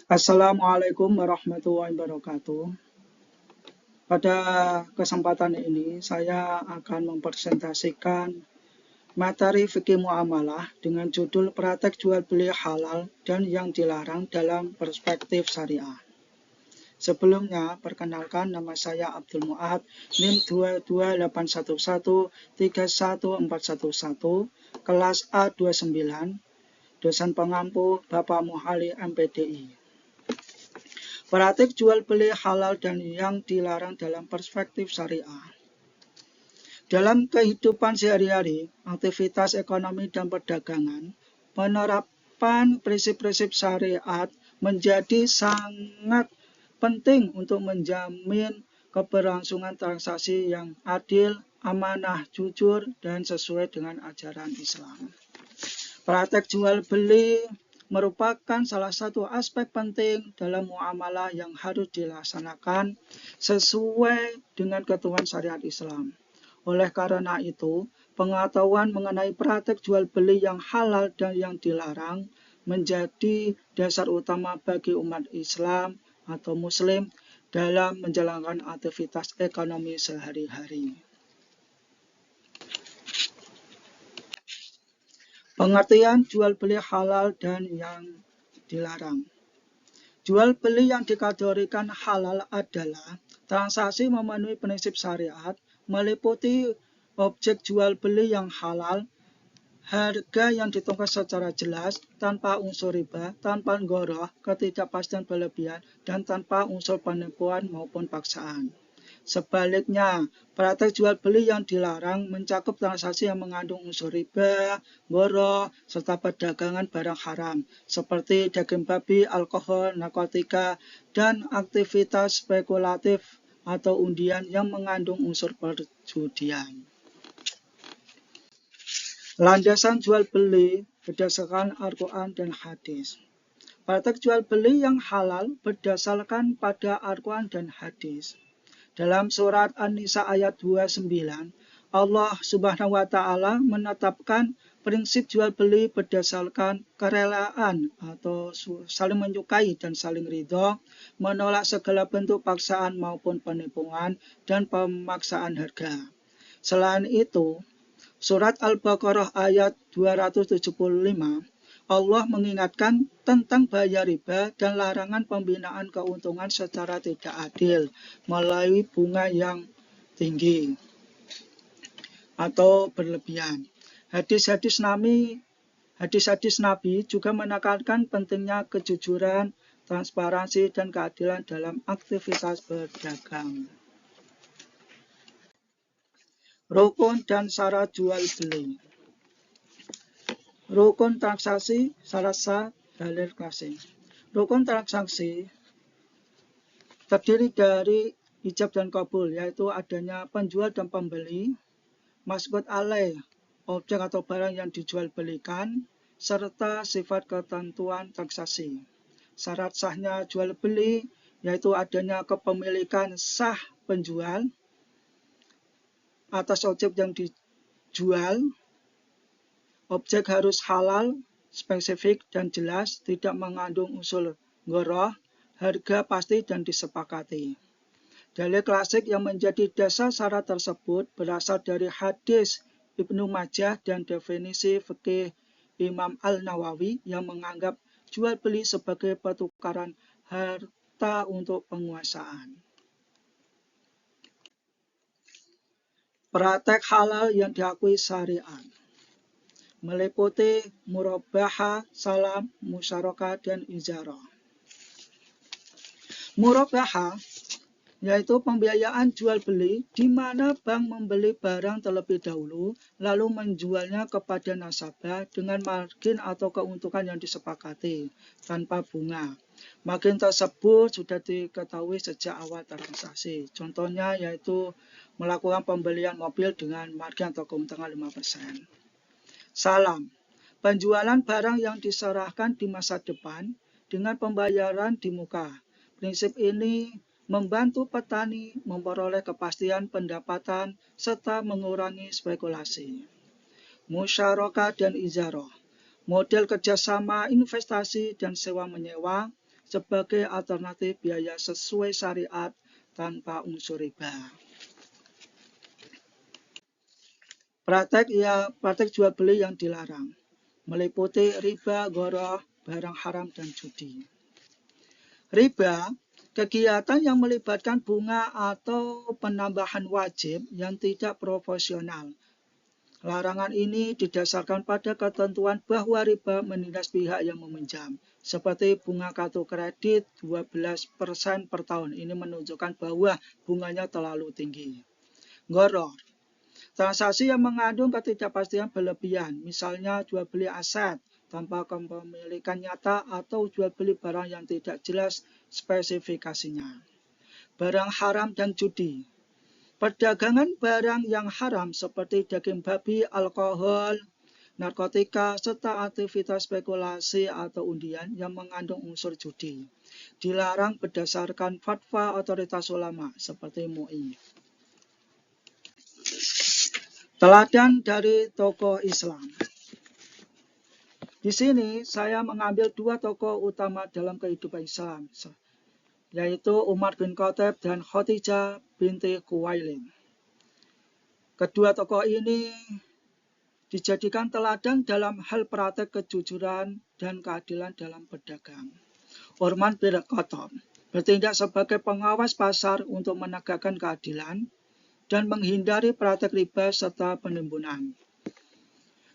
Assalamualaikum warahmatullahi wabarakatuh. Pada kesempatan ini, saya akan mempresentasikan materi fikih muamalah dengan judul praktek jual beli halal dan yang dilarang dalam perspektif syariah. Sebelumnya, perkenalkan nama saya Abdul Muad, NIM 22811311411, kelas A29, dosen pengampu Bapak Muhali MPDI. Praktik jual beli halal dan yang dilarang dalam perspektif syariah. Dalam kehidupan sehari-hari, aktivitas ekonomi dan perdagangan, penerapan prinsip-prinsip syariat menjadi sangat penting untuk menjamin keberlangsungan transaksi yang adil, amanah, jujur, dan sesuai dengan ajaran Islam. Praktek jual beli merupakan salah satu aspek penting dalam muamalah yang harus dilaksanakan sesuai dengan ketentuan syariat Islam. Oleh karena itu, pengetahuan mengenai praktek jual beli yang halal dan yang dilarang menjadi dasar utama bagi umat Islam atau Muslim dalam menjalankan aktivitas ekonomi sehari-hari. Pengertian jual beli halal dan yang dilarang. Jual beli yang dikategorikan halal adalah transaksi memenuhi prinsip syariat, meliputi objek jual beli yang halal, harga yang ditentukan secara jelas, tanpa unsur riba, tanpa goroh, ketidakpastian berlebihan, dan tanpa unsur penipuan maupun paksaan. Sebaliknya, praktek jual beli yang dilarang mencakup transaksi yang mengandung unsur riba, goroh, serta perdagangan barang haram, seperti daging babi, alkohol, narkotika, dan aktivitas spekulatif atau undian yang mengandung unsur perjudian. Landasan jual beli berdasarkan Al-Quran dan hadis. Praktek jual beli yang halal berdasarkan pada Al-Quran dan hadis. Dalam surat An-Nisa ayat 29, Allah Subhanahu wa Ta'ala menetapkan prinsip jual beli berdasarkan kerelaan atau saling menyukai dan saling ridho, menolak segala bentuk paksaan maupun penipuan dan pemaksaan harga. Selain itu, surat Al-Baqarah ayat 275, Allah mengingatkan tentang bahaya riba dan larangan pembinaan keuntungan secara tidak adil melalui bunga yang tinggi atau berlebihan. Hadis-hadis Nabi juga menekankan pentingnya kejujuran, transparansi, dan keadilan dalam aktivitas berdagang. Rukun dan syarat jual beli. Rukun transaksi, syarat sah, dalil klasik. Rukun transaksi terdiri dari ijab dan kabul, yaitu adanya penjual dan pembeli, masbut alaih, objek atau barang yang dijual belikan, serta sifat ketentuan transaksi. Syarat sahnya jual beli yaitu adanya kepemilikan sah penjual atas objek yang dijual. Objek harus halal, spesifik dan jelas, tidak mengandung unsur goroh, harga pasti dan disepakati. Dalil klasik yang menjadi dasar syarat tersebut berasal dari hadis Ibnu Majah dan definisi fikih Imam Al-Nawawi yang menganggap jual beli sebagai pertukaran harta untuk penguasaan. Praktek halal yang diakui syariat meliputi murabahah, salam, musyarakah, dan ijarah. Murabahah yaitu pembiayaan jual beli di mana bank membeli barang terlebih dahulu lalu menjualnya kepada nasabah dengan margin atau keuntungan yang disepakati tanpa bunga. Margin tersebut sudah diketahui sejak awal transaksi. Contohnya yaitu melakukan pembelian mobil dengan margin atau keuntungan 5%. Salam, penjualan barang yang diserahkan di masa depan dengan pembayaran di muka. Prinsip ini membantu petani memperoleh kepastian pendapatan serta mengurangi spekulasi. Musyarakah dan ijarah, model kerjasama investasi dan sewa-menyewa sebagai alternatif biaya sesuai syariat tanpa unsur riba. Praktek jual beli yang dilarang meliputi riba, ghoroh, barang haram, dan judi. Riba, kegiatan yang melibatkan bunga atau penambahan wajib yang tidak proporsional. Larangan ini didasarkan pada ketentuan bahwa riba menindas pihak yang meminjam, seperti bunga kartu kredit 12% per tahun. Ini menunjukkan bahwa bunganya terlalu tinggi. Ghoroh, transaksi yang mengandung ketidakpastian berlebihan, misalnya jual beli aset tanpa kepemilikan nyata atau jual beli barang yang tidak jelas spesifikasinya. Barang haram dan judi. Perdagangan barang yang haram seperti daging babi, alkohol, narkotika, serta aktivitas spekulasi atau undian yang mengandung unsur judi dilarang berdasarkan fatwa otoritas ulama seperti MUI. Teladan dari tokoh Islam. Di sini saya mengambil dua tokoh utama dalam kehidupan Islam, yaitu Umar bin Khattab dan Khadijah binti Khuwailid. Kedua tokoh ini dijadikan teladan dalam hal praktek kejujuran dan keadilan dalam berdagang. Umar bin Khattab bertindak sebagai pengawas pasar untuk menegakkan keadilan dan menghindari praktek riba serta penimbunan.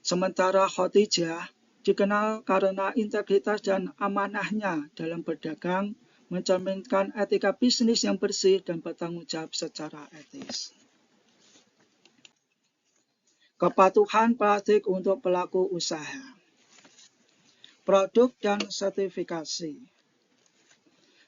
Sementara Khadijah dikenal karena integritas dan amanahnya dalam berdagang, mencerminkan etika bisnis yang bersih dan bertanggung jawab secara etis. Kepatuhan praktik untuk pelaku usaha. Produk dan sertifikasi.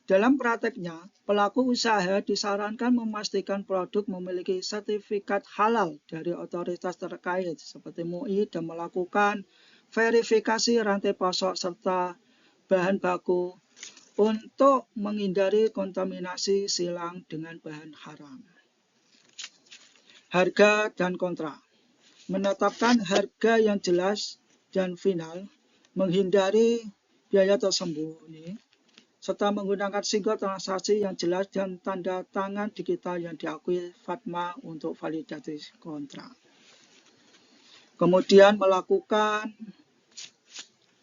Dalam prakteknya, pelaku usaha disarankan memastikan produk memiliki sertifikat halal dari otoritas terkait seperti MUI dan melakukan verifikasi rantai pasok serta bahan baku untuk menghindari kontaminasi silang dengan bahan haram. Harga dan kontrak. Menetapkan harga yang jelas dan final, menghindari biaya tersembunyi, serta menggunakan simbol transaksi yang jelas dan tanda tangan digital yang diakui FATMA untuk validasi kontrak. Kemudian melakukan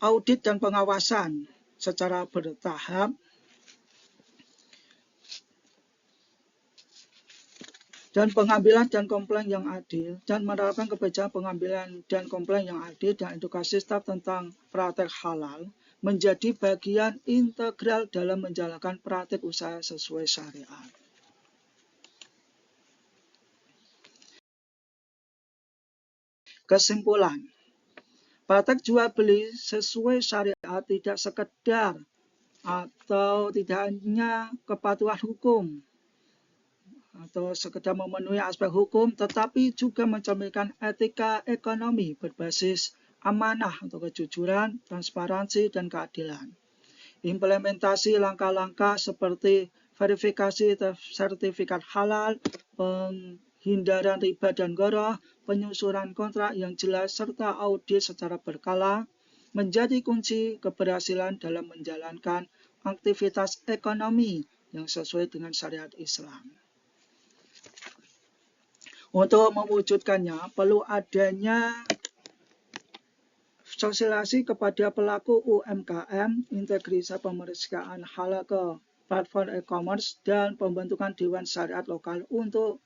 audit dan pengawasan secara bertahap dan pengambilan dan komplain yang adil, dan menerapkan kebijakan pengambilan dan komplain yang adil dan edukasi staf tentang praktek halal menjadi bagian integral dalam menjalankan praktek usaha sesuai syariat. Kesimpulan, praktek jual beli sesuai syariat tidak sekedar atau tidak hanya kepatuhan hukum atau sekedar memenuhi aspek hukum, tetapi juga mencerminkan etika ekonomi berbasis amanah atau kejujuran, transparansi, dan keadilan. Implementasi langkah-langkah seperti verifikasi sertifikat halal, penghindaran riba dan ghoroh, penyusunan kontrak yang jelas, serta audit secara berkala menjadi kunci keberhasilan dalam menjalankan aktivitas ekonomi yang sesuai dengan syariat Islam. Untuk mewujudkannya, perlu adanya sosialisasi kepada pelaku UMKM, integrasi pemeriksaan halal ke platform e-commerce, dan pembentukan Dewan Syariat lokal untuk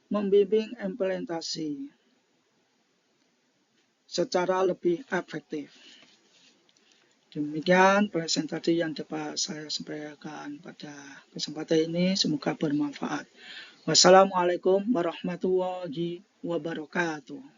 membimbing implementasi secara lebih efektif. Demikian presentasi yang dapat saya sampaikan pada kesempatan ini, semoga bermanfaat. Wassalamualaikum warahmatullahi wabarakatuh.